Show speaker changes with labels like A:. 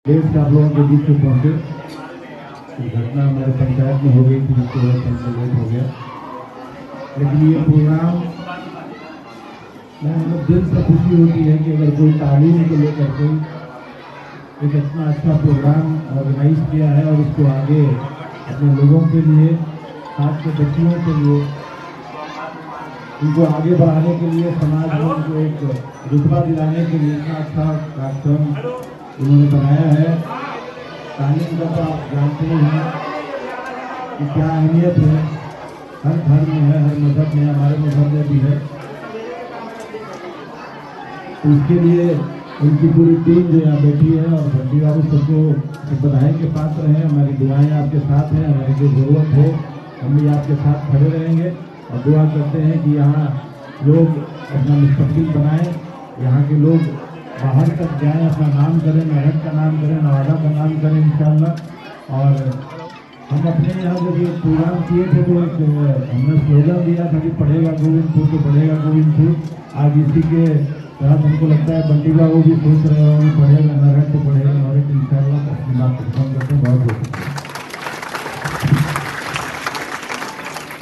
A: देश के आप लोगों के बीच में पहुंचे। घटना हमारे पंचायत में हो गई थी, जिसकी वजह से हमको लेट हो गया, लेकिन ये प्रोग्राम मैं दिल से खुशी होती है कि अगर कोई तालीम को लेकर के एक इतना अच्छा प्रोग्राम ऑर्गेनाइज किया है और उसको आगे अपने लोगों के लिए, खास के बच्चियों के लिए, उनको आगे बढ़ाने के लिए, समाज में उनको एक रुतबा दिलाने के लिए इतना अच्छा कार्यक्रम उन्होंने बनाया है। तालीम का तो आप जानते ही हैं कि क्या अहमियत है, हर धर्म में है, हर मजहब में, हमारे मजहब में भी है। तो उसके लिए उनकी पूरी टीम जो यहाँ बैठी है और भट्टी बाबू सबको बधाई के पात्र हैं। हमारी दुआएं आपके साथ हैं, हमारी जो जरूरत हो हम भी आपके साथ खड़े रहेंगे और दुआ करते हैं कि यहाँ लोग अपना मुस्तकबिल बनाएं, यहाँ के लोग बाहर तक जाएं, अपना नाम करें, मेरठ का नाम करें, नवादा का नाम करें इंशाअल्लाह। और हम अपने यहाँ जब ये प्रोग्राम किए थे तो एक हमने स्लोगन दिया था कि पढ़ेगा गोविंदपुर तो बढ़ेगा गोविंदपुर। आज इसी के तहत हमको लगता है बंटी बाबू भी सोच रहे होंगे पढ़ेगा मेरठ तो बढ़ेगा मेरठ इंशाअल्लाह।